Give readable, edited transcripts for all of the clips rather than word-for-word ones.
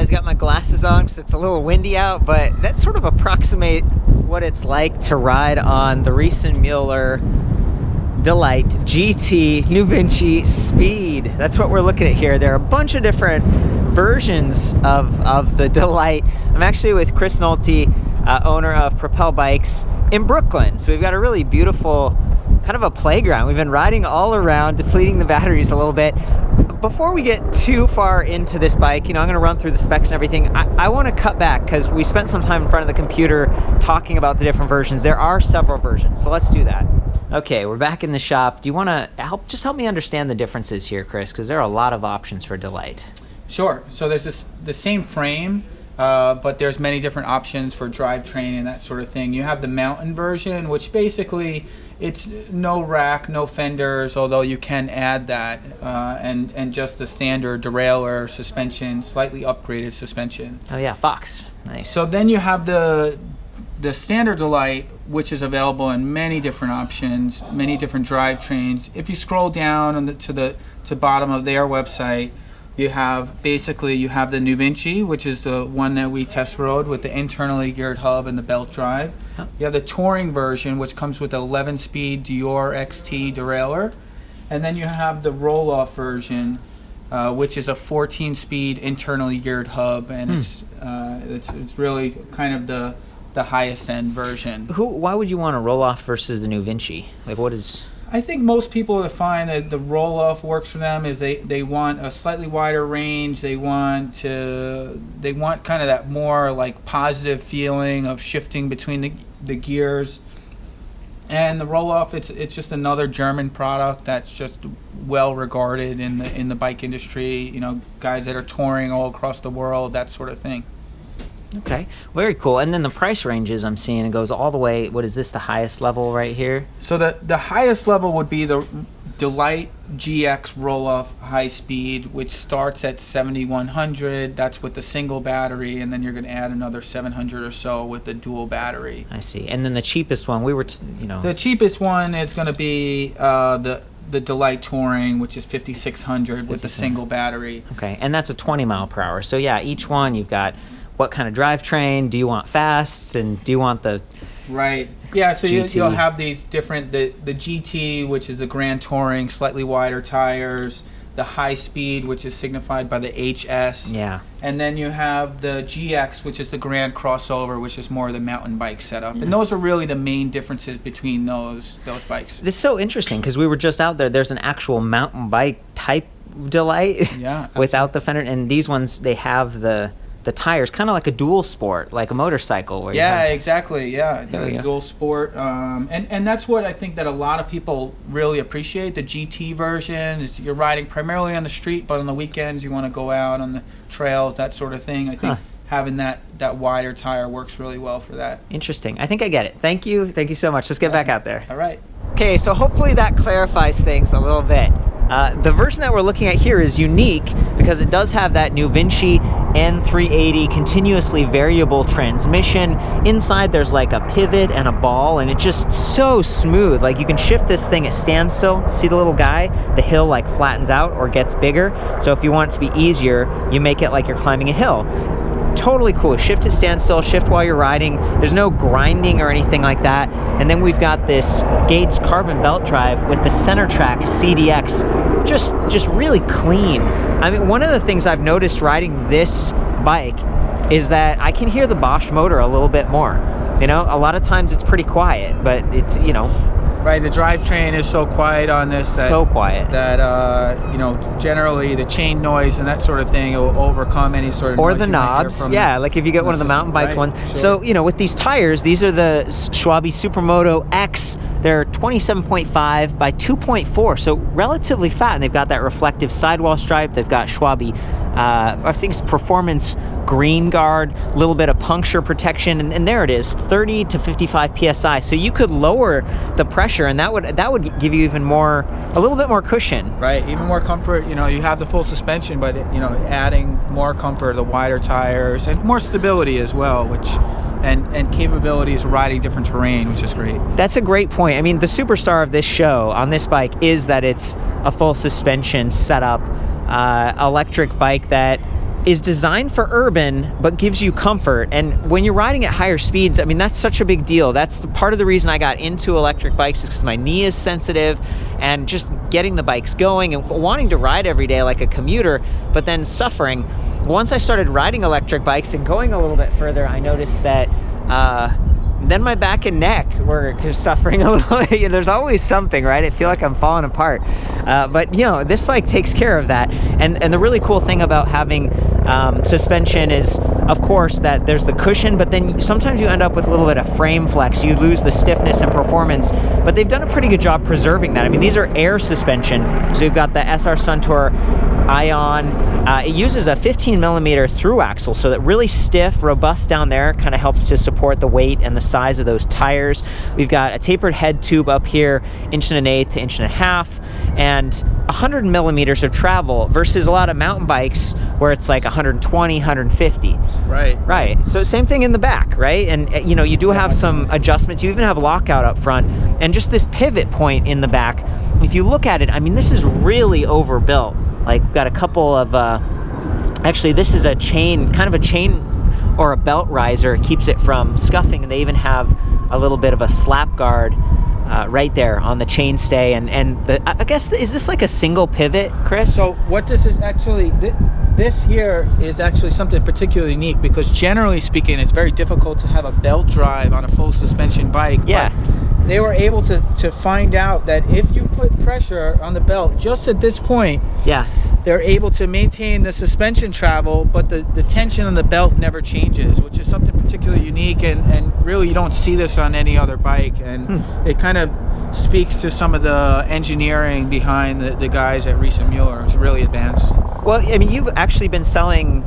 guys, got my glasses on because it's a little windy out, but that sort of approximate what it's like to ride on the Riese Müller Delite GT NuVinci Speed. That's what we're looking at here. There are a bunch of different versions of the Delite. I'm actually with Chris Nolte, owner of Propel Bikes in Brooklyn. So we've got a really beautiful kind of a playground. We've been riding all around, depleting the batteries a little bit. Before we get too far into this bike, I'm going to run through the specs and everything. I want to cut back because we spent some time in front of the computer talking about the different versions. There are several versions, so let's do that. Okay, we're back in the shop. Do you want to help me understand the differences here, Chris? Because there are a lot of options for Delite. Sure. So there's the same frame, but there's many different options for drivetrain and that sort of thing. You have the mountain version, which basically it's no rack, no fenders, although you can add that, and just the standard derailleur suspension, slightly upgraded suspension. Oh yeah, Fox. Nice. So then you have the standard Delite, which is available in many different options, many different drivetrains. If you scroll down to the bottom of their website, you have the NuVinci, which is the one that we test rode with the internally geared hub and the belt drive. Huh. You have the touring version, which comes with 11-speed Dior XT derailleur. And then you have the roll-off version, which is a 14-speed internally geared hub, and it's really kind of the highest end version. Why would you want a roll-off versus the NuVinci? Like, what is... I think most people that find that the roll-off works for them is they want a slightly wider range. They want kind of that more like positive feeling of shifting between the gears. And the roll-off, it's just another German product that's just well regarded in the bike industry. Guys that are touring all across the world, that sort of thing. Okay, very cool. And then the price ranges I'm seeing, it goes all the way, what is this, the highest level right here? So the highest level would be the Delite GX roll-off high speed, which starts at 7,100. That's with the single battery, and then you're going to add another 700 or so with the dual battery. I see. And then the cheapest one, the cheapest one is going to be the Delite Touring, which is 5,600 with the single battery. Okay, and that's a 20 mile per hour. So yeah, each one you've got what kind of drivetrain, do you want fast, and do you want the right? Yeah, so GT? You'll have these different, the GT, which is the Grand Touring, slightly wider tires, the high speed, which is signified by the HS. Yeah. And then you have the GX, which is the Grand Crossover, which is more of the mountain bike setup. Yeah. And those are really the main differences between those bikes. It's so interesting because we were just out there. There's an actual mountain bike type Delite, yeah, without the fender, and these ones, they have the tires, kind of like a dual sport, like a motorcycle. Where exactly. Yeah, the dual sport, and that's what I think that a lot of people really appreciate. The GT version is you're riding primarily on the street, but on the weekends you want to go out on the trails, that sort of thing. I think having that wider tire works really well for that. Interesting. I think I get it. Thank you so much. Let's get back out there. All right. Okay, so hopefully that clarifies things a little bit. The version that we're looking at here is unique because it does have that NuVinci N380 continuously variable transmission. Inside there's like a pivot and a ball, and it's just so smooth. Like you can shift this thing at standstill. See the little guy? The hill like flattens out or gets bigger. So if you want it to be easier, you make it like you're climbing a hill. Totally cool. Shift at standstill, shift while you're riding. There's no grinding or anything like that. And then we've got this Gates carbon belt drive with the center track CDX. Just really clean. I mean, one of the things I've noticed riding this bike is that I can hear the Bosch motor a little bit more. A lot of times it's pretty quiet, but it's, Right, the drivetrain is so quiet on this. So quiet. That, generally the chain noise and that sort of thing will overcome any sort of or noise the knobs, yeah, like if you get one of the mountain bike ones. Sure. So, with these tires, these are the Schwalbe Supermoto X. They're 27.5 by 2.4, so relatively fat, and they've got that reflective sidewall stripe. They've got Schwalbe, I think it's Performance Green Guard, a little bit of puncture protection, and there it is, 30 to 55 PSI. So you could lower the pressure, and that would give you even more, a little bit more cushion. Right, even more comfort. You have the full suspension, but adding more comfort, the wider tires, and more stability as well, which and capabilities of riding different terrain, which is great. That's a great point. I mean, the superstar of this show on this bike is that it's a full suspension setup, electric bike that is designed for urban, but gives you comfort. And when you're riding at higher speeds, I mean, that's such a big deal. That's part of the reason I got into electric bikes, is because my knee is sensitive, and just getting the bikes going and wanting to ride every day like a commuter, but then suffering. Once I started riding electric bikes and going a little bit further, I noticed that then my back and neck were suffering a little. There's always something, right? I feel like I'm falling apart. But this bike takes care of that. And the really cool thing about having suspension is, of course, that there's the cushion, but then sometimes you end up with a little bit of frame flex. You lose the stiffness and performance, but they've done a pretty good job preserving that. I mean, these are air suspension. So you've got the SR Suntour Ion. It uses a 15 millimeter through axle, so that really stiff, robust down there, kind of helps to support the weight and the size of those tires. We've got a tapered head tube up here, 1.125 to 1.5 inches, and 100 millimeters of travel versus a lot of mountain bikes where it's like 120, 150. Right. So same thing in the back, right? And you do have some adjustments. You even have lockout up front, and just this pivot point in the back. If you look at it, I mean, this is really overbuilt. Like, we've got a couple of, actually this is a chain, kind of a chain or a belt riser. It keeps it from scuffing, and they even have a little bit of a slap guard right there on the chainstay. And I guess, is this like a single pivot, Chris? So what this is actually, this here is actually something particularly unique, because generally speaking, it's very difficult to have a belt drive on a full suspension bike. Yeah. But they were able to find out that if you put pressure on the belt just at this point, they're able to maintain the suspension travel, but the tension on the belt never changes, which is something particularly unique, and really you don't see this on any other bike. And it kind of speaks to some of the engineering behind the guys at Riese Müller. It's really advanced. Well, I mean, you've actually been selling,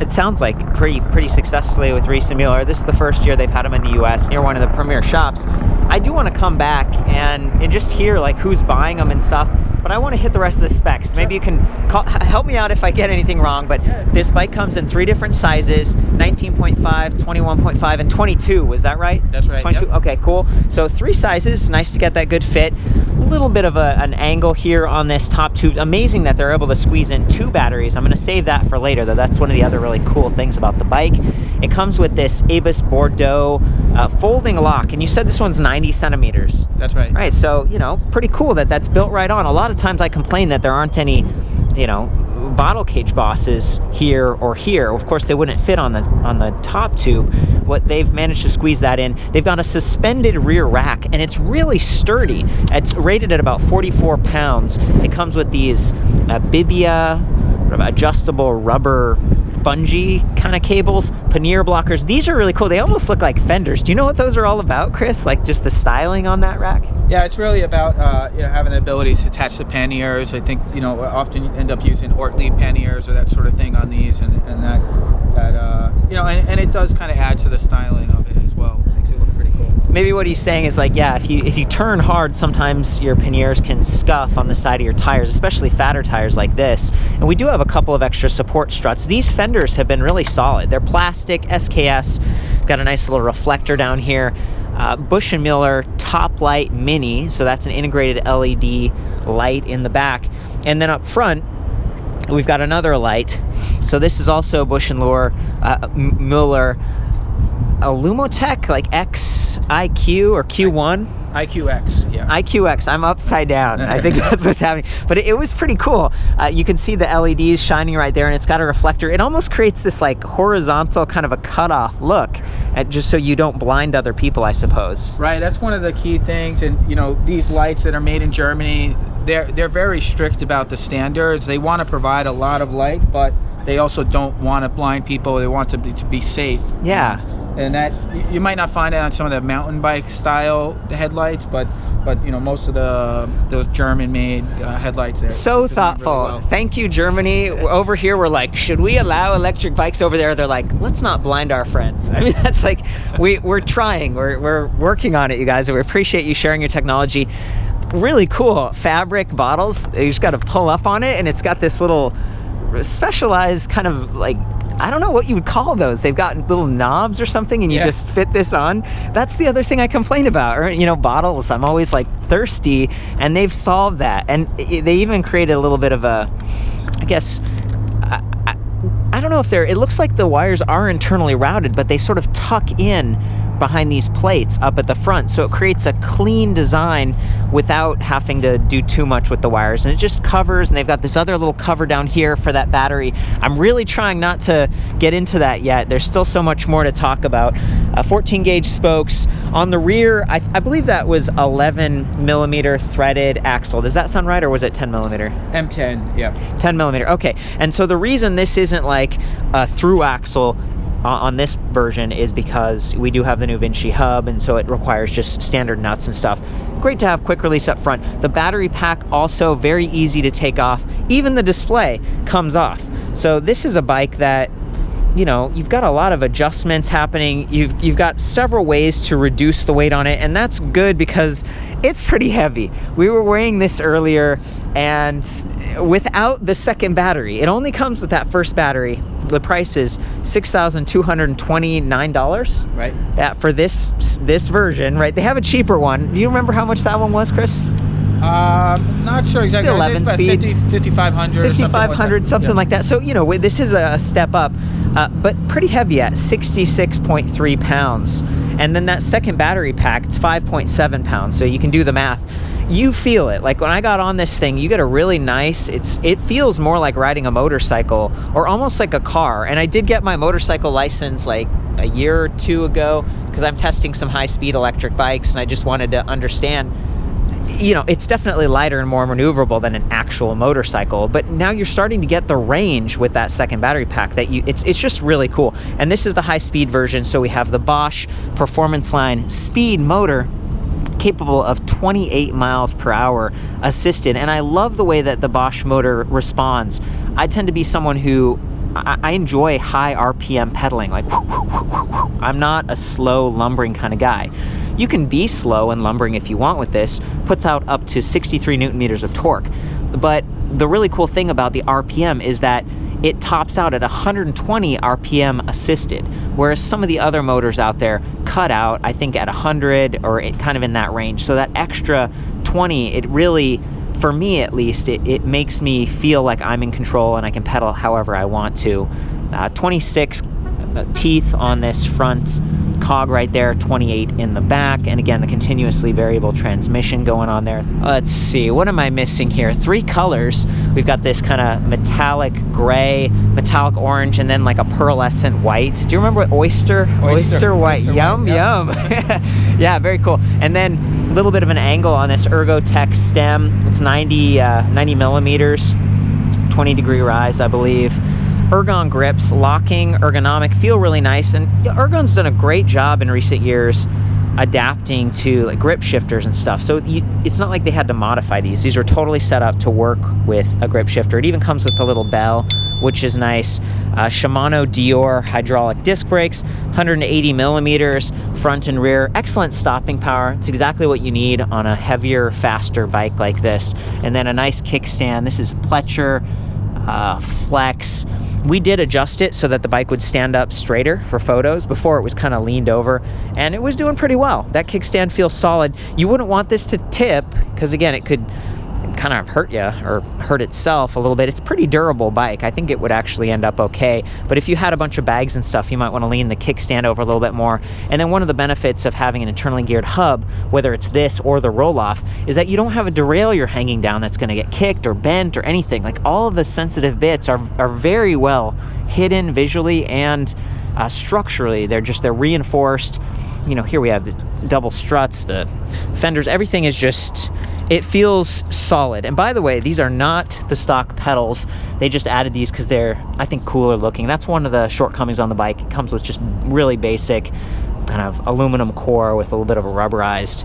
it sounds like, pretty successfully with Riese Müller. This is the first year they've had them in the US. You're one of the premier shops. I do want to come back and just hear like who's buying them and stuff, but I want to hit the rest of the specs. Maybe you can help me out if I get anything wrong, but this bike comes in 3 different sizes, 19.5, 21.5, and 22. Is that right? That's right. 22. Yep. Okay, cool. So 3 sizes. Nice to get that good fit. A little bit of an angle here on this top tube. Amazing that they're able to squeeze in 2 batteries. I'm going to save that for later, though. That's one of the other really cool things about the bike. It comes with this Abus Bordeaux folding lock, and you said this one's 90 centimeters. That's right. Right, so, pretty cool that that's built right on. A lot of times I complain that there aren't any, bottle cage bosses here or here. Of course, they wouldn't fit on the top tube. What they've managed to squeeze that in. They've got a suspended rear rack, and it's really sturdy. It's rated at about 44 pounds. It comes with these Bibia adjustable rubber bungee kind of cables, pannier blockers. These are really cool. They almost look like fenders. Do you know what those are all about, Chris? Like just the styling on that rack? Yeah, it's really about having the ability to attach the panniers. I think often you end up using Ortlieb panniers or that sort of thing on these, and it does kind of add to the styling of it as well. It makes it look pretty cool. Maybe what he's saying is like, yeah, if you turn hard, sometimes your panniers can scuff on the side of your tires, especially fatter tires like this. And we do have a couple of extra support struts. These fenders have been really solid. They're plastic, SKS, got a nice little reflector down here. Bosch & Mueller Top Light Mini, so that's an integrated LED light in the back. And then up front, we've got another light. So this is also Bosch & Mueller Illumotech, like XIQ or Q1? IQX, yeah. IQX, I'm upside down. I think that's what's happening. But it was pretty cool. You can see the LEDs shining right there, and it's got a reflector. It almost creates this like horizontal kind of a cutoff look, just so you don't blind other people, I suppose. Right, that's one of the key things. And these lights that are made in Germany, they're very strict about the standards. They want to provide a lot of light, but they also don't want to blind people. They want to be safe. Yeah. And that you might not find it on some of the mountain bike style headlights, but most of those German-made headlights there. So thoughtful. Really well. Thank you, Germany. Over here, we're like, should we allow electric bikes over there? They're like, let's not blind our friends. I mean, that's like, we're trying. We're working on it, you guys. And we appreciate you sharing your technology. Really cool fabric bottles. You just got to pull up on it, and it's got this little specialized kind of like, I don't know what you would call those. They've got little knobs or something, and you just fit this on. That's the other thing I complain about. Or, bottles. I'm always like thirsty, and they've solved that. And they even created a little bit of a, I guess, I I don't know if it looks like the wires are internally routed, but they sort of tuck in behind these plates up at the front, so it creates a clean design without having to do too much with the wires, and it just covers, and they've got this other little cover down here for that battery. I'm really trying not to get into that yet. There's still so much more to talk about. 14 gauge spokes on the rear. I believe that was 11 millimeter threaded axle. Does that sound right, or was it 10 millimeter? M10, yeah. 10 millimeter, okay. And so the reason this isn't like a through axle on this version is because we do have the NuVinci hub, and so it requires just standard nuts and stuff. Great to have quick release up front. The battery pack also very easy to take off. Even the display comes off. So this is a bike that, you know, you've got a lot of adjustments happening. You've got several ways to reduce the weight on it, and that's good because it's pretty heavy. We were weighing this earlier, and without the second battery, it only comes with that first battery. The price is $6,229. Right. Yeah, for this version, right? They have a cheaper one. Do you remember how much that one was, Chris? Not sure exactly. It's 11 speed. 5,500. 5,500, something like that. So, you know, this is a step up, but pretty heavy at 66.3 pounds. And then that second battery pack, it's 5.7 pounds. So you can do the math. You feel it. Like when I got on this thing, you get a really nice, it feels more like riding a motorcycle or almost like a car. And I did get my motorcycle license like a year or two ago because I'm testing some high-speed electric bikes, and I just wanted to understand, you know, it's definitely lighter and more maneuverable than an actual motorcycle, but now you're starting to get the range with that second battery pack that it's just really cool. And this is the high-speed version, so we have the Bosch Performance Line speed motor capable of 28 miles per hour assisted, and I love the way that the Bosch motor responds. I tend to be someone who I enjoy high RPM pedaling, like whoo, whoo, whoo, whoo, whoo. I'm not a slow lumbering kind of guy. You can be slow and lumbering if you want with this. Puts out up to 63 Newton meters of torque. But the really cool thing about the RPM is that it tops out at 120 RPM assisted, whereas some of the other motors out there cut out, I think, at 100 or kind of in that range. So that extra 20, it really, for me at least, it makes me feel like I'm in control and I can pedal however I want to. 26 teeth on this front cog right there, 28 in the back, and again the continuously variable transmission going on there. Let's see, what am I missing here? 3 colors. We've got this kind of metallic gray, metallic orange, and then like a pearlescent white. Do you remember what oyster white? Yum, yum. Yeah, very cool. And then a little bit of an angle on this Ergotech stem. It's 90 millimeters, 20-degree rise, I believe. Ergon grips, locking, ergonomic, feel really nice, and Ergon's done a great job in recent years adapting to like grip shifters and stuff. So it's not like they had to modify these. These are totally set up to work with a grip shifter. It even comes with a little bell, which is nice. Shimano Dior hydraulic disc brakes, 180 millimeters front and rear. Excellent stopping power. It's exactly what you need on a heavier, faster bike like this. And then a nice kickstand. This is Pletcher Flex. We did adjust it so that the bike would stand up straighter for photos. Before it was kind of leaned over, and it was doing pretty well. That kickstand feels solid. You wouldn't want this to tip because again it could kind of hurt you or hurt itself a little bit. It's a pretty durable bike. I think it would actually end up okay, but if you had a bunch of bags and stuff, you might want to lean the kickstand over a little bit more. And then one of the benefits of having an internally geared hub, whether it's this or the roll-off, is that you don't have a derailleur hanging down that's going to get kicked or bent or anything. Like all of the sensitive bits are very well hidden visually and structurally. They're reinforced. You know, here we have the double struts, the fenders, everything is just, it feels solid. And by the way, these are not the stock pedals. They just added these because they're, I think, cooler looking. That's one of the shortcomings on the bike. It comes with just really basic kind of aluminum core with a little bit of a rubberized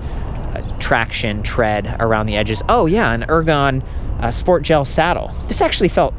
traction tread around the edges. Oh yeah, an Ergon Sport Gel saddle. This actually felt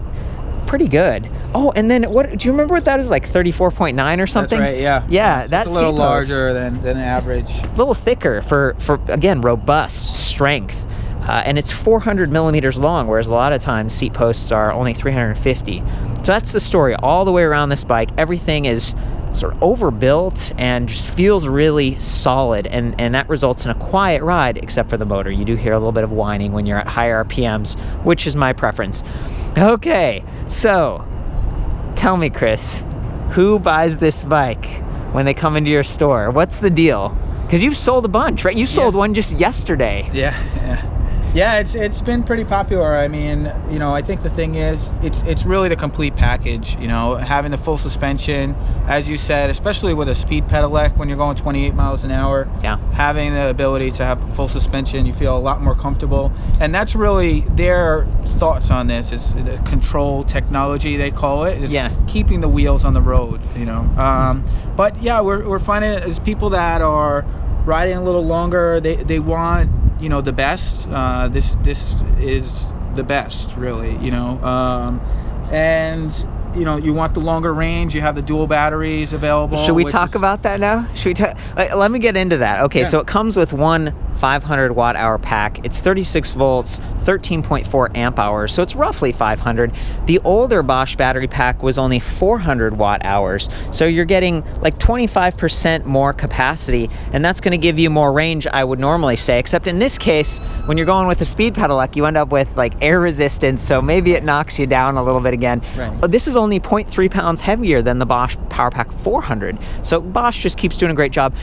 pretty good. Oh, and then what do you remember what that is, like 34.9 or something? That's right, yeah. Yeah, that's a little larger than average. A little thicker for again, robust strength. And it's 400 millimeters long, whereas a lot of times seat posts are only 350. So that's the story all the way around this bike. Everything is sort of overbuilt and just feels really solid, and that results in a quiet ride, except for the motor. You do hear a little bit of whining when you're at higher RPMs, which is my preference. Okay, so tell me, Chris, who buys this bike when they come into your store? What's the deal? Because you've sold a bunch, right? You sold one just yesterday. Yeah, it's been pretty popular. I mean, you know, I think the thing is, it's really the complete package. You know, having the full suspension, as you said, especially with a speed pedelec when you're going 28 miles an hour. Yeah. Having the ability to have full suspension, you feel a lot more comfortable, and that's really their thoughts on this. Is the control technology, they call it. It's keeping the wheels on the road. You know, but yeah, we're finding it as people that are riding a little longer, they want, you know, the best. This is the best, really, you know. And you know, you want the longer range. You have the dual batteries available. Should we talk about that now? Should we talk? Let me get into that. Okay, so it comes with one 500 watt hour pack. It's 36 volts, 13.4 amp hours, so it's roughly 500. The older Bosch battery pack was only 400 watt hours, so you're getting like 25% more capacity, and that's going to give you more range, I would normally say, except in this case, when you're going with a speed pedelec, you end up with like air resistance, so maybe it knocks you down a little bit again. Right. But this is only 0.3 pounds heavier than the Bosch PowerPack 400, so Bosch just keeps doing a great job.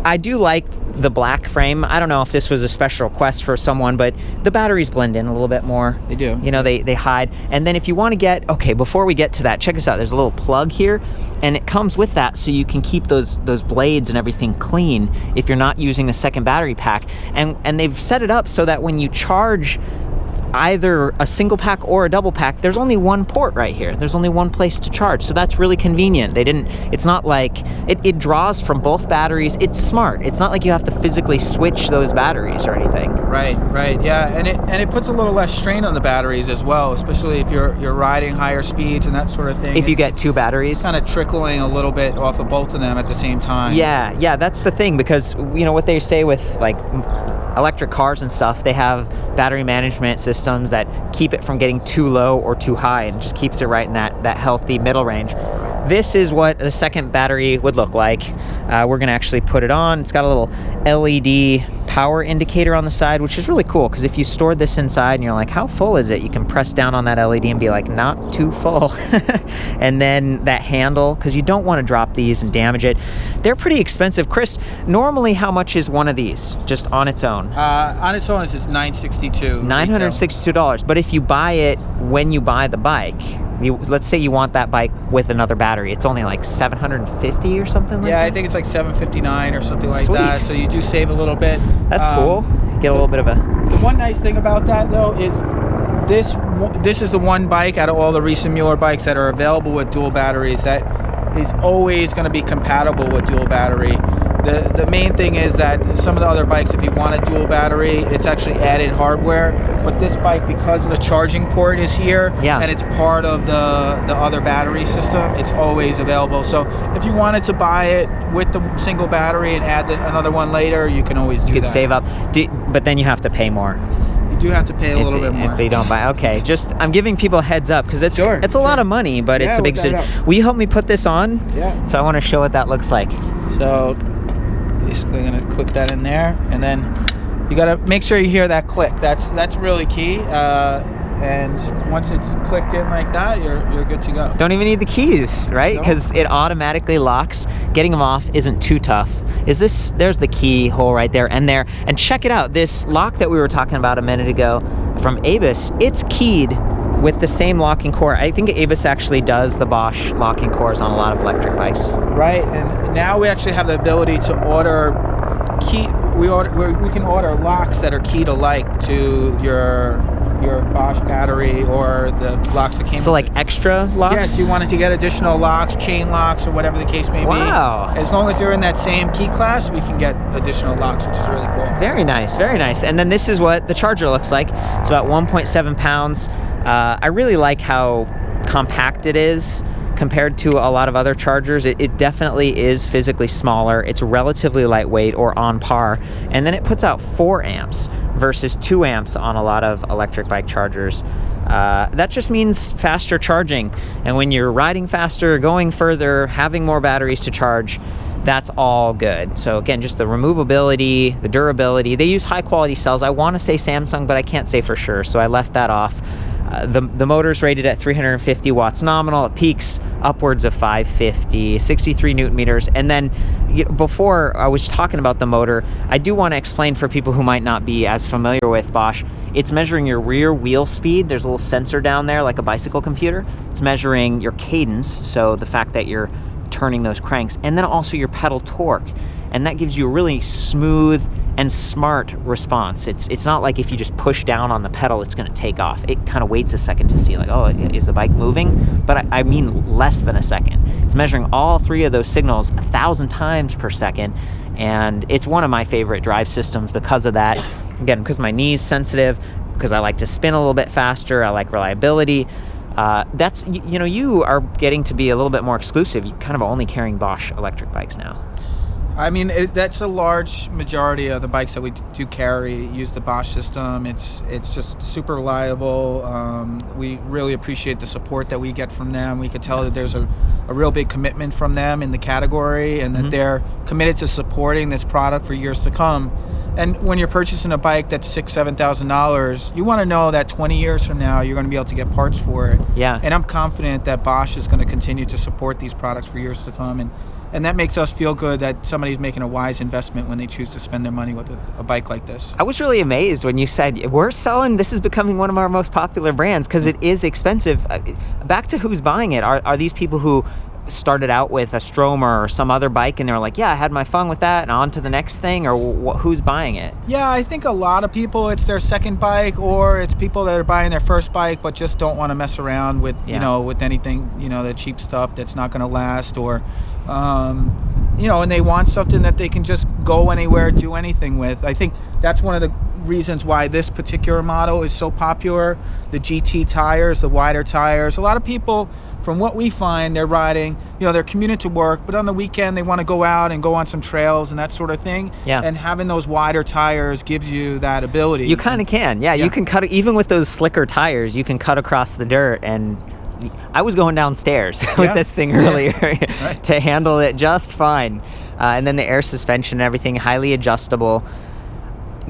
I do like the black frame. I don't know if this was a special request for someone, but the batteries blend in a little bit more. They do. You know, they hide. And then if you want to get, okay, before we get to that, check this out. There's a little plug here, and it comes with that, so you can keep those blades and everything clean if you're not using the second battery pack. And they've set it up so that when you charge either a single pack or a double pack, there's only one port right here. There's only one place to charge, so that's really convenient. It's not like, it draws from both batteries. It's smart. It's not like you have to physically switch those batteries or anything. Right, yeah, and it puts a little less strain on the batteries as well, especially if you're riding higher speeds and that sort of thing. If you get two batteries. It's kind of trickling a little bit off of both of them at the same time. Yeah, that's the thing, because you know what they say with like electric cars and stuff, they have battery management systems that keep it from getting too low or too high, and just keeps it right in that healthy middle range. This is what the second battery would look like. We're gonna actually put it on. It's got a little LED power indicator on the side, which is really cool, because if you stored this inside and you're like, how full is it? You can press down on that LED and be like, not too full. And then that handle, because you don't want to drop these and damage it. They're pretty expensive. Chris, normally how much is one of these, just on its own? On its own, it's just $962. $962. But if you buy it when you buy the bike, let's say you want that bike with another battery, it's only like $750 or something like that? Yeah, I think it's like $759 or something like Sweet. that. So you do save a little bit. That's cool. Get a little bit of a... The one nice thing about that, though, is this is the one bike out of all the Riese Müller bikes that are available with dual batteries that is always going to be compatible with dual battery. The main thing is that some of the other bikes, if you want a dual battery, it's actually added hardware. But this bike, because the charging port is here, and it's part of the other battery system, it's always available. So if you wanted to buy it with the single battery and add another one later, you can always do that. You could save up, but then you have to pay more. You do have to pay a little bit more if they don't buy. Okay, I'm giving people a heads up, because it's a lot of money, but it's a big decision. Will you help me put this on? Yeah. So I want to show what that looks like. So basically going to click that in there, and then you got to make sure you hear that click. That's really key. And once it's clicked in like that, you're good to go. Don't even need the keys, right? Because it automatically locks. Getting them off isn't too tough. There's the key hole right there and there. And check it out. This lock that we were talking about a minute ago from Abus, it's keyed with the same locking core. I think Abus actually does the Bosch locking cores on a lot of electric bikes. Right, and now we actually have the ability to order we can order locks that are keyed alike to your Bosch battery, or the locks that came so like extra locks? Yes, you wanted to get additional locks, chain locks, or whatever the case may be. Wow. As long as you're in that same key class, we can get additional locks, which is really cool. Very nice, very nice. And then this is what the charger looks like. It's about 1.7 pounds. I really like how compact it is compared to a lot of other chargers. It definitely is physically smaller. It's relatively lightweight, or on par. And then it puts out 4 amps versus 2 amps on a lot of electric bike chargers. That just means faster charging. And when you're riding faster, going further, having more batteries to charge, that's all good. So again, just the removability, the durability. They use high quality cells. I want to say Samsung, but I can't say for sure, so I left that off. The motor's rated at 350 watts nominal. It peaks upwards of 550, 63 newton meters. And then before I was talking about the motor, I do want to explain for people who might not be as familiar with Bosch, it's measuring your rear wheel speed. There's a little sensor down there like a bicycle computer. It's measuring your cadence, so the fact that you're turning those cranks, and then also your pedal torque. And that gives you a really smooth and smart response. It's not like if you just push down on the pedal, it's gonna take off. It kind of waits a second to see like, oh, is the bike moving? But I mean less than a second. It's measuring all three of those signals 1,000 times per second. And it's one of my favorite drive systems because of that. Again, because my knee's sensitive, because I like to spin a little bit faster, I like reliability. That's, you are getting to be a little bit more exclusive. You're kind of only carrying Bosch electric bikes now. I mean, that's a large majority of the bikes that we do carry use the Bosch system. It's just super reliable. We really appreciate the support that we get from them. We could tell that there's a real big commitment from them in the category, and that they're committed to supporting this product for years to come. And when you're purchasing a bike that's $6,000-$7,000, you want to know that 20 years from now you're going to be able to get parts for it. Yeah. And I'm confident that Bosch is going to continue to support these products for years to come. And that makes us feel good that somebody's making a wise investment when they choose to spend their money with a bike like this. I was really amazed when you said, this is becoming one of our most popular brands, because it is expensive. Back to who's buying it. Are these people who started out with a Stromer or some other bike and they're like, yeah, I had my fun with that and on to the next thing, or who's buying it? Yeah, I think a lot of people, it's their second bike, or it's people that are buying their first bike but just don't want to mess around with, with anything, the cheap stuff that's not going to last, or, and they want something that they can just go anywhere, do anything with. I think that's one of the reasons why this particular model is so popular. The GT tires, the wider tires. A lot of people, from what we find, they're riding, they're commuting to work, but on the weekend they want to go out and go on some trails and that sort of thing. Yeah. And having those wider tires gives you that ability. You kind of can. Yeah, you can cut, even with those slicker tires, you can cut across the dirt. And I was going downstairs with this thing earlier to handle it just fine. And then the air suspension and everything, highly adjustable.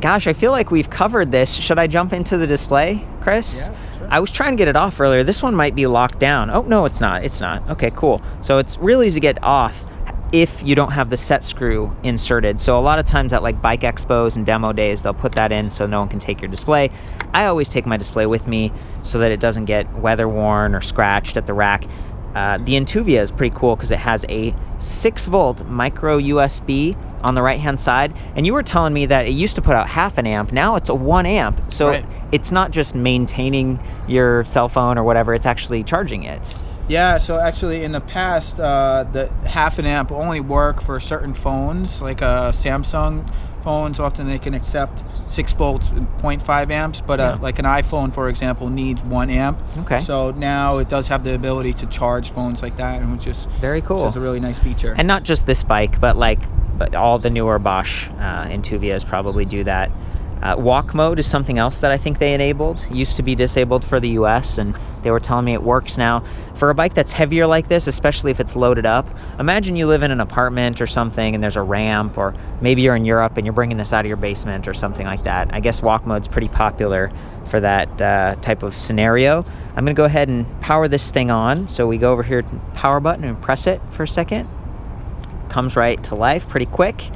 Gosh, I feel like we've covered this. Should I jump into the display, Chris? Yeah, sure. I was trying to get it off earlier. This one might be locked down. Oh, no, it's not. It's not. Okay, cool. So it's really easy to get off if you don't have the set screw inserted. So a lot of times at like bike expos and demo days, they'll put that in so no one can take your display. I always take my display with me so that it doesn't get weather worn or scratched at the rack. The Intuvia is pretty cool because it has a 6-volt micro USB on the right-hand side. And you were telling me that it used to put out 0.5 amp. Now it's a 1 amp. So it's not just maintaining your cell phone or whatever, it's actually charging it. Yeah, so actually in the past, the 0.5 amp only work for certain phones, like Samsung phones. Often they can accept 6 volts and 0.5 amps, but like an iPhone, for example, needs 1 amp. Okay. So now it does have the ability to charge phones like that, and which is very cool. Which is a really nice feature. And not just this bike, but all the newer Bosch Intuvias probably do that. Walk mode is something else that I think they enabled. It used to be disabled for the US, and they were telling me it works now. For a bike that's heavier like this, especially if it's loaded up, imagine you live in an apartment or something and there's a ramp, or maybe you're in Europe and you're bringing this out of your basement or something like that. I guess walk mode's pretty popular for that type of scenario. I'm gonna go ahead and power this thing on. So we go over here to the power button and press it for a second. Comes right to life pretty quick.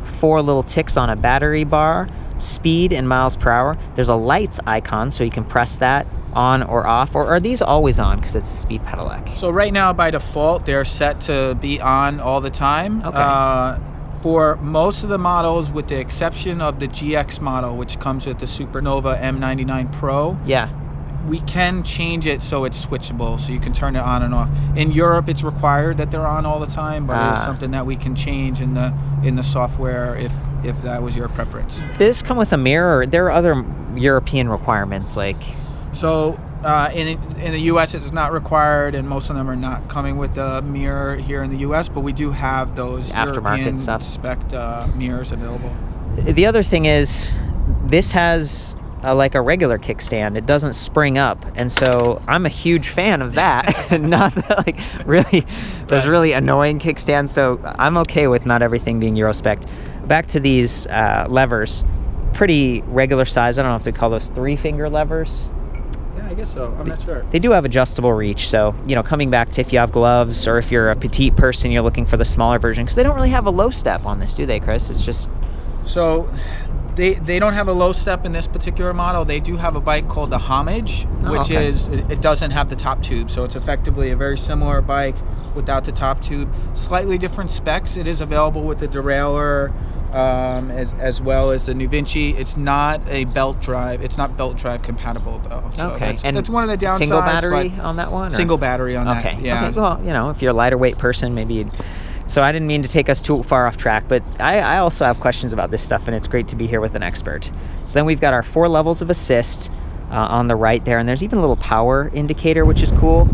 4 little ticks on a battery bar. Speed in miles per hour. There's a lights icon, so you can press that on or off. Or are these always on because it's a speed pedelec? So right now, by default, they're set to be on all the time. Okay. For most of the models, with the exception of the GX model, which comes with the Supernova M99 Pro, we can change it so it's switchable, so you can turn it on and off. In Europe, it's required that they're on all the time, but it's something that we can change in the software if that was your preference. Does this come with a mirror? Or there are other European requirements like... So in the US it's not required, and most of them are not coming with the mirror here in the US, but we do have those aftermarket European stuff. spec mirrors available. The other thing is, this has like a regular kickstand. It doesn't spring up, and so I'm a huge fan of that. Not that, like, really, those really annoying kickstands. So I'm okay with not everything being Euro spec. Back to these levers, pretty regular size. I don't know if they call those 3-finger levers. Yeah, I guess so. I'm not sure. They do have adjustable reach, so, you know, coming back to if you have gloves or if you're a petite person, you're looking for the smaller version, because they don't really have a low step on this, do they, Chris? It's just... So they don't have a low step in this particular model. They do have a bike called the Homage, which is, it doesn't have the top tube. So it's effectively a very similar bike without the top tube. Slightly different specs. It is available with the derailleur, as well as the NuVinci. It's not a belt drive. It's not belt drive compatible though. So okay, that's one of the downsides. Single battery on that one? Or? Single battery on that. Yeah. Okay. Well, you know, if you're a lighter weight person, maybe you'd... So I didn't mean to take us too far off track, but I also have questions about this stuff, and it's great to be here with an expert. So then we've got our 4 levels of assist on the right there, and there's even a little power indicator, which is cool.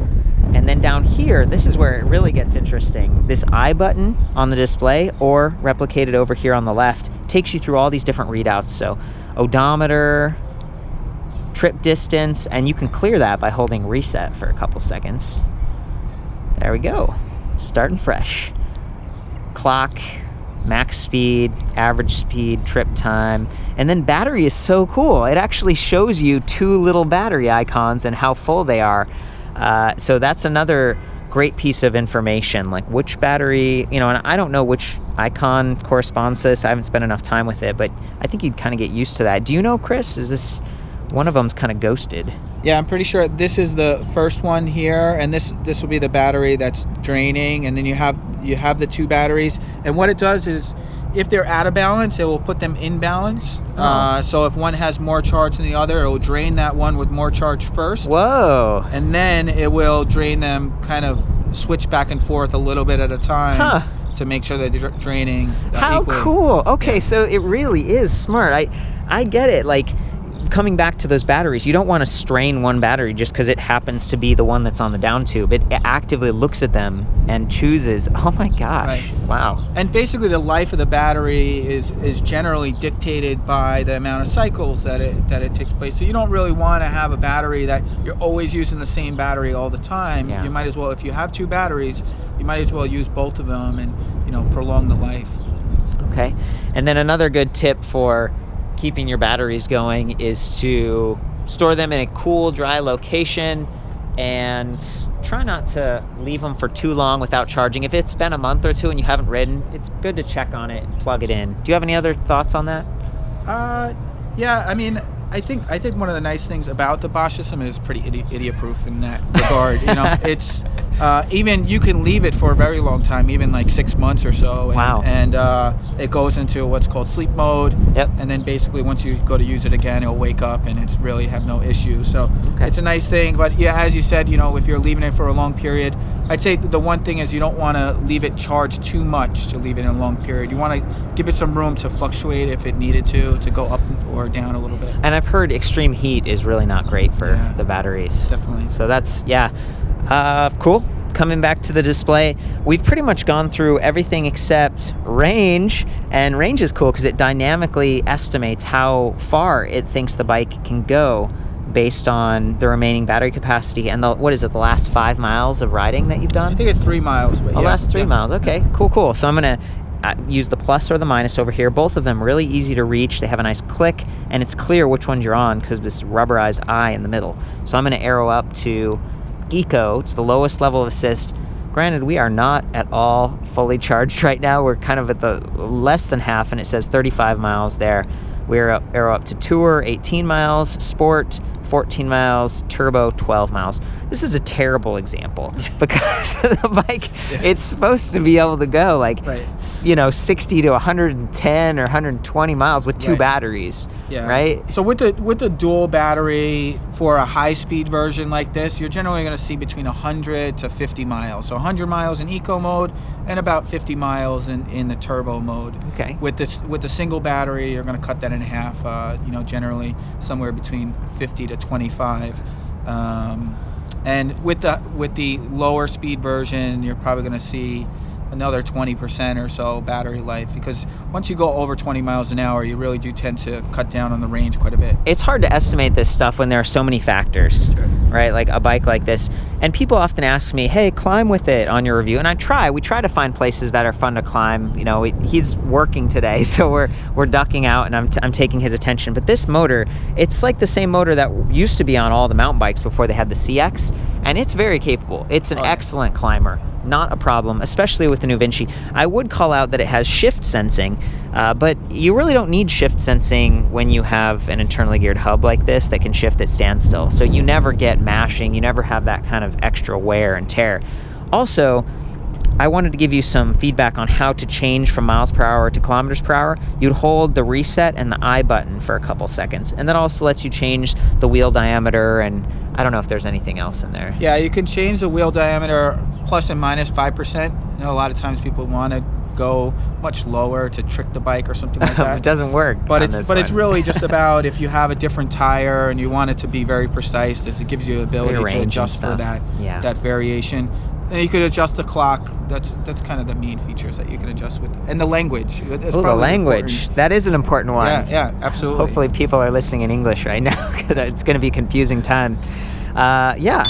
And then down here, this is where it really gets interesting. This I button on the display, or replicated over here on the left, takes you through all these different readouts. So odometer, trip distance, and you can clear that by holding reset for a couple seconds. There we go, starting fresh. Clock, max speed, average speed, trip time, and then battery is so cool. It actually shows you 2 little battery icons and how full they are. So that's another great piece of information, like which battery, you know, and I don't know which icon corresponds to this. I haven't spent enough time with it, but I think you'd kind of get used to that. Do you know, Chris? Is this one of them's kind of ghosted? Yeah, I'm pretty sure this is the first one here, and this will be the battery that's draining, and then you have the 2 batteries. And what it does is, if they're out of balance, it will put them in balance. So if one has more charge than the other, it will drain that one with more charge first. Whoa! And then it will drain them, kind of switch back and forth a little bit at a time to make sure that they're draining. How equally. Cool! Okay, so it really is smart. I get it. Like, coming back to those batteries, you don't want to strain one battery just because it happens to be the one that's on the down tube. It actively looks at them and chooses. Oh my gosh! Right. Wow. And basically, the life of the battery is generally dictated by the amount of cycles that it takes place. So you don't really want to have a battery that you're always using the same battery all the time. Yeah. You might as well, if you have 2 batteries, you might as well use both of them and, you know, prolong the life. Okay. And then another good tip for keeping your batteries going is to store them in a cool, dry location, and try not to leave them for too long without charging. If it's been a month or 2 and you haven't ridden, it's good to check on it and plug it in. Do you have any other thoughts on that? Yeah, I mean, I think one of the nice things about the Bosch system is pretty idiot-proof in that regard. You know, it's even you can leave it for a very long time, even like 6 months or so. And, wow. And it goes into what's called sleep mode. Yep. And then basically once you go to use it again, it'll wake up and it's really have no issue. So it's a nice thing. But yeah, as you said, you know, if you're leaving it for a long period, I'd say the one thing is you don't want to leave it charged too much to leave it in a long period. You want to give it some room to fluctuate if it needed to go up or down a little bit. And I've heard extreme heat is really not great for the batteries. Definitely. So that's, cool. Coming back to the display, we've pretty much gone through everything except range, and range is cool because it dynamically estimates how far it thinks the bike can go based on the remaining battery capacity and the last 5 miles of riding that you've done? I think it's 3 miles. But last 3 miles. Okay, cool. So I'm gonna use the plus or the minus over here. Both of them really easy to reach. They have a nice click, and it's clear which ones you're on because this rubberized eye in the middle. So I'm gonna arrow up to Eco. It's the lowest level of assist. Granted, we are not at all fully charged right now. We're kind of at the less than half, and it says 35 miles there. We're arrow up to Tour, 18 miles, Sport, 14 miles, Turbo, 12 miles. This is a terrible example because the bike, it's supposed to be able to go like, 60 to 110 or 120 miles with 2 batteries, right? So with the dual battery for a high-speed version like this, you're generally going to see between 100 to 50 miles. So 100 miles in Eco mode and about 50 miles in the Turbo mode. Okay. With the single battery, you're going to cut that in half. Generally somewhere between 50 to 25. And with the lower speed version, you're probably going to see another 20% or so battery life, because once you go over 20 miles an hour, you really do tend to cut down on the range quite a bit. It's hard to estimate this stuff when there are so many factors, right? Like a bike like this. And people often ask me, hey, climb with it on your review. And we try to find places that are fun to climb. You know, he's working today, so we're ducking out, and I'm taking his attention. But this motor, it's like the same motor that used to be on all the mountain bikes before they had the CX, and it's very capable. It's an excellent climber. Not a problem, especially with the NuVinci. I would call out that it has shift sensing, but you really don't need shift sensing when you have an internally geared hub like this that can shift at standstill. So you never get mashing, you never have that kind of extra wear and tear. Also, I wanted to give you some feedback on how to change from miles per hour to kilometers per hour. You'd hold the reset and the I button for a couple seconds, and that also lets you change the wheel diameter, and I don't know if there's anything else in there. Yeah, you can change the wheel diameter plus and minus 5%. You know, a lot of times people want to go much lower to trick the bike or something like that. It doesn't work. But it's really just about if you have a different tire and you want it to be very precise, it gives you the ability to adjust for that variation. And you could adjust the clock. That's kind of the main features that you can adjust with. And the language. Oh, the language. Important. That is an important one. Yeah, absolutely. Hopefully people are listening in English right now, because it's going to be a confusing time. Yeah,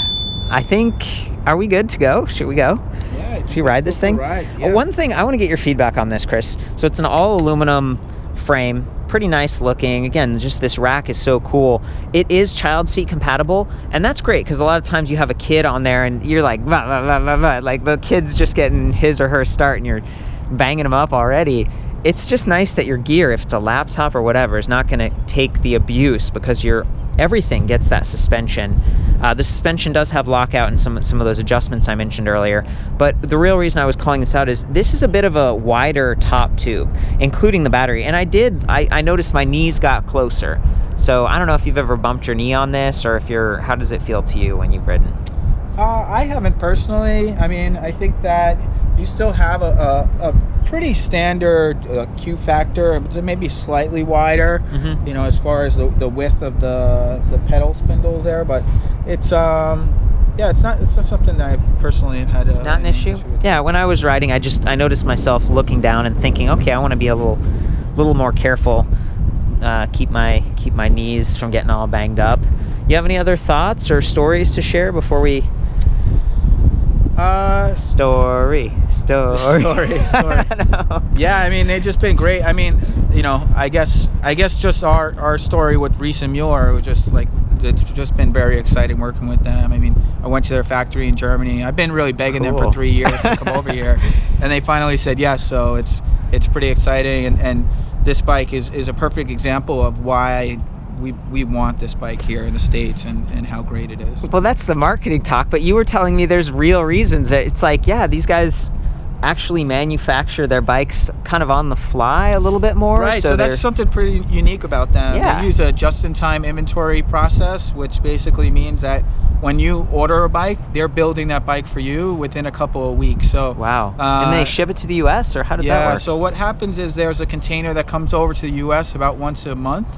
I think, are we good to go? Should we go? Yeah. Should we ride this thing? Yeah. One thing, I want to get your feedback on this, Chris. So it's an all aluminum frame, pretty nice looking. Again, just this rack is so cool. It is child seat compatible, and that's great, because a lot of times you have a kid on there and you're like, bah, bah, bah, bah, bah. Like the kid's just getting his or her start and you're banging them up already. It's just nice that your gear, if it's a laptop or whatever, is not going to take the abuse, because everything gets that suspension. The suspension does have lockout and some of those adjustments I mentioned earlier, but the real reason I was calling this out is this is a bit of a wider top tube, including the battery. And I noticed my knees got closer. So I don't know if you've ever bumped your knee on this, or how does it feel to you when you've ridden? I haven't personally. I mean, I think that you still have a pretty standard Q factor. It's maybe slightly wider, you know, as far as the width of the pedal spindle there. But it's yeah, it's not something that I personally have had. Not an issue. Yeah, when I was riding, I noticed myself looking down and thinking, okay, I want to be a little more careful. Keep my knees from getting all banged up. You have any other thoughts or stories to share before we? Story. No. Yeah, I mean, they've just been great. I mean, you know, I guess just our story with Riese Müller was just like, it's just been very exciting working with them. I mean, I went to their factory in Germany. I've been really begging them for 3 years to come over here, and they finally said yes. So it's pretty exciting, and this bike is a perfect example of why we want this bike here in the States, and how great it is. Well, that's the marketing talk, but you were telling me there's real reasons that it's like, yeah, these guys actually manufacture their bikes kind of on the fly a little bit more. Right, so that's something pretty unique about them. Yeah. They use a just-in-time inventory process, which basically means that when you order a bike, they're building that bike for you within a couple of weeks. So wow. And they ship it to the US, or how does that work? Yeah, so what happens is there's a container that comes over to the US about once a month.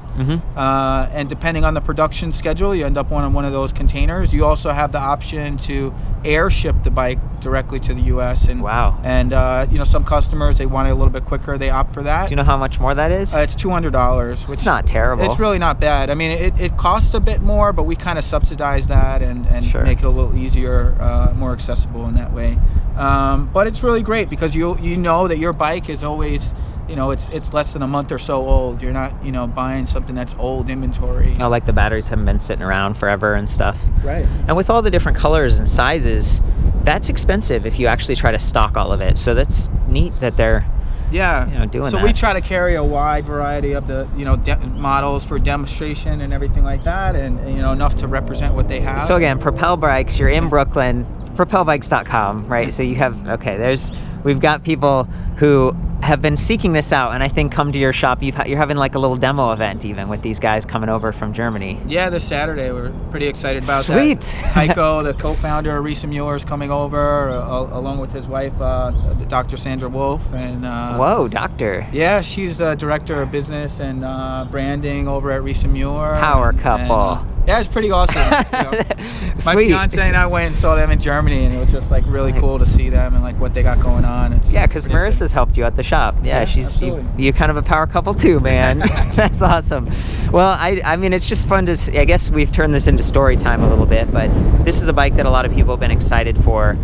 And depending on the production schedule, you end up on one of those containers. You also have the option to airship the bike directly to the US. And wow. And you know, some customers, they want it a little bit quicker, they opt for that. Do you know how much more that is? It's $200, which it's not terrible. It's really not bad. I mean, it costs a bit more, but we kind of subsidize that and sure. make it a little easier, more accessible in that way. But it's really great, because you know that your bike is always, you know, it's less than a month or so old. You're not, you know, buying something that's old inventory. Oh, like the batteries haven't been sitting around forever and stuff. Right. And with all the different colors and sizes, that's expensive if you actually try to stock all of it. So that's neat that they're doing that. So we try to carry a wide variety of the, you know, models for demonstration and everything like that, and you know, enough to represent what they have. So again, Propel Bikes, you're in Brooklyn, propelbikes.com, right? So you have, we've got people who have been seeking this out, and I think come to your shop. You're having like a little demo event even with these guys coming over from Germany. Yeah, this Saturday. We're pretty excited about Sweet. that. Heiko, the co-founder of Riese Müller, is coming over along with his wife, Dr. Sandra Wolf. And whoa, doctor. Yeah, she's the director of business and branding over at Riese Müller. Power couple. Yeah, it's pretty awesome. My Sweet. fiance and I went and saw them in Germany, and it was just like really cool to see them and like what they got going on. Yeah, because Marissa's helped you at the shop. Yeah, she's you kind of a power couple too, man. That's awesome. Well, I mean, it's just fun to see. I guess we've turned this into story time a little bit, but this is a bike that a lot of people have been excited for.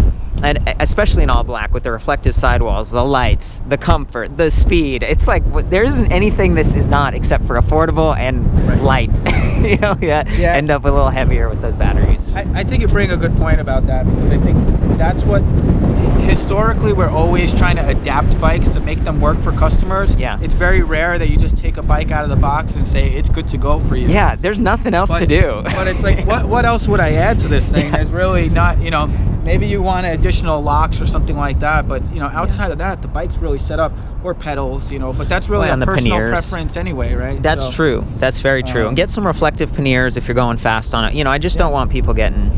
And especially in all black with the reflective sidewalls, the lights, the comfort, the speed. It's like there isn't anything this is not except for affordable and light. You know, end up a little heavier with those batteries. I think you bring a good point about that, because I think that's what historically we're always trying to adapt bikes to make them work for customers. Yeah. It's very rare that you just take a bike out of the box and say it's good to go for you. Yeah, there's nothing else to do. But it's like, what else would I add to this thing? There's really not, you know, maybe you want additional locks or something like that, but you know, outside of that, the bike's really set up, or pedals, you know, but that's really a personal preference anyway, right? That's true. That's very true. And get some reflective panniers if you're going fast on it. You know, I just don't want people getting,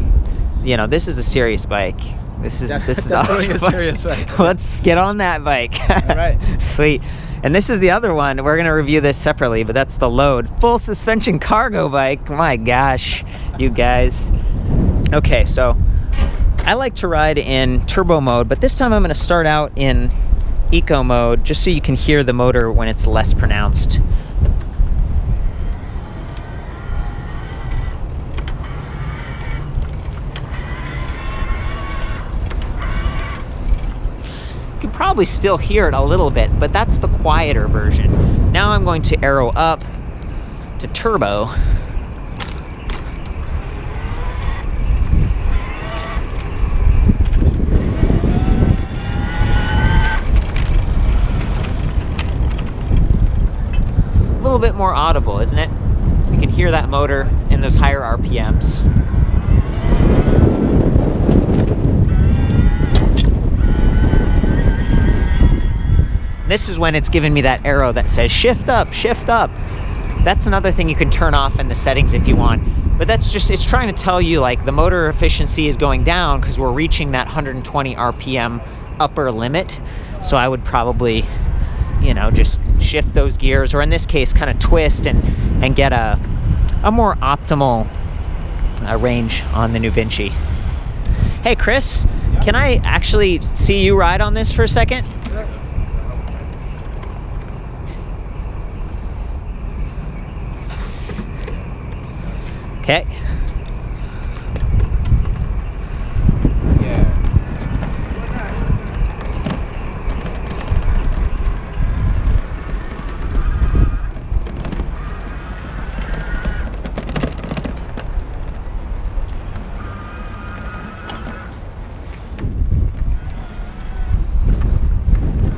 you know, this is a serious bike. This is awesome. A serious bike. Let's get on that bike. All right. Sweet. And this is the other one. We're going to review this separately, but that's the Load full suspension cargo bike. My gosh, you guys. Okay, so I like to ride in turbo mode, but this time I'm going to start out in eco mode just so you can hear the motor when it's less pronounced. You can probably still hear it a little bit, but that's the quieter version. Now I'm going to arrow up to turbo. A little bit more audible, isn't it? You can hear that motor in those higher RPMs. This is when it's giving me that arrow that says shift up, shift up. That's another thing you can turn off in the settings if you want. But that's just, it's trying to tell you like the motor efficiency is going down because we're reaching that 120 RPM upper limit. So I would probably, you know, just shift those gears, or in this case, kind of twist and get a more optimal range on the NuVinci. Hey, Chris, can I actually see you ride on this for a second? Okay.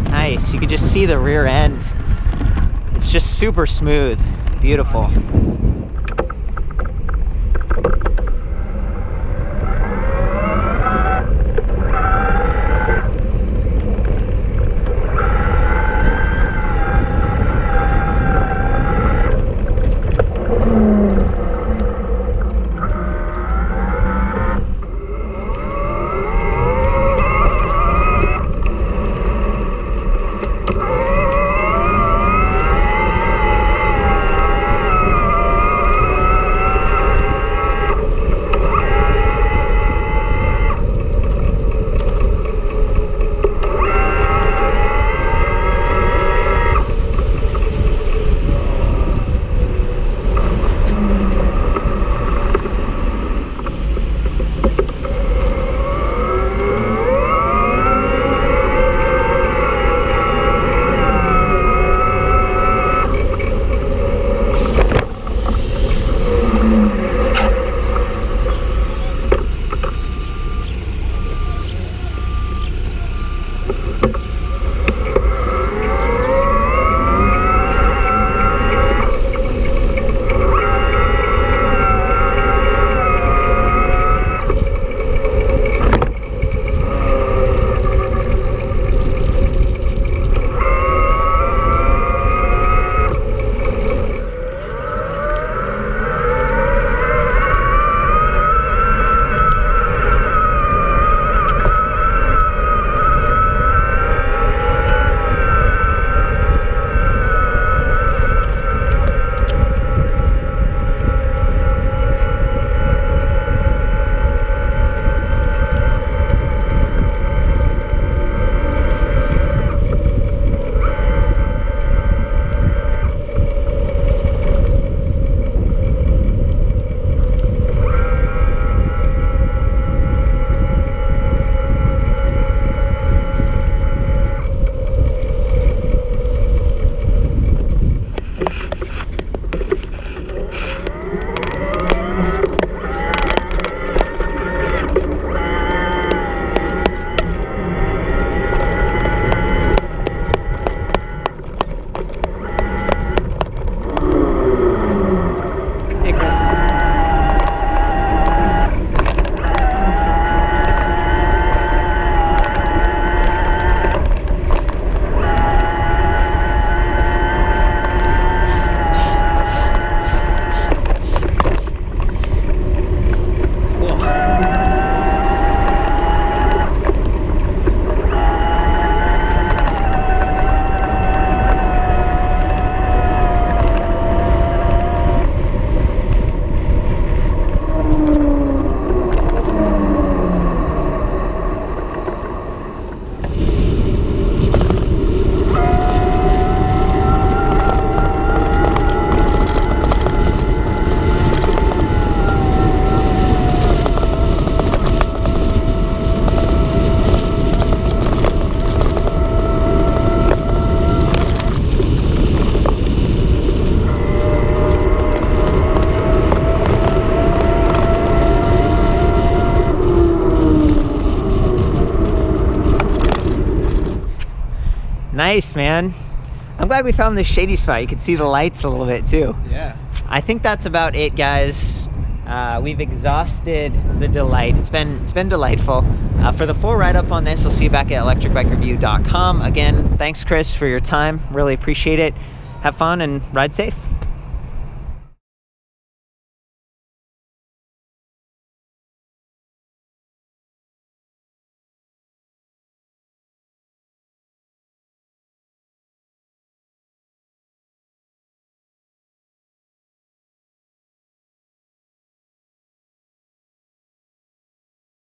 Nice, you can just see the rear end. It's just super smooth, beautiful. Nice, man. I'm glad we found this shady spot. You can see the lights a little bit too. Yeah. I think that's about it, guys. We've exhausted the Delite. It's been delightful. For the full write-up on this, I'll see you back at ElectricBikeReview.com. Again, thanks, Chris, for your time. Really appreciate it. Have fun and ride safe.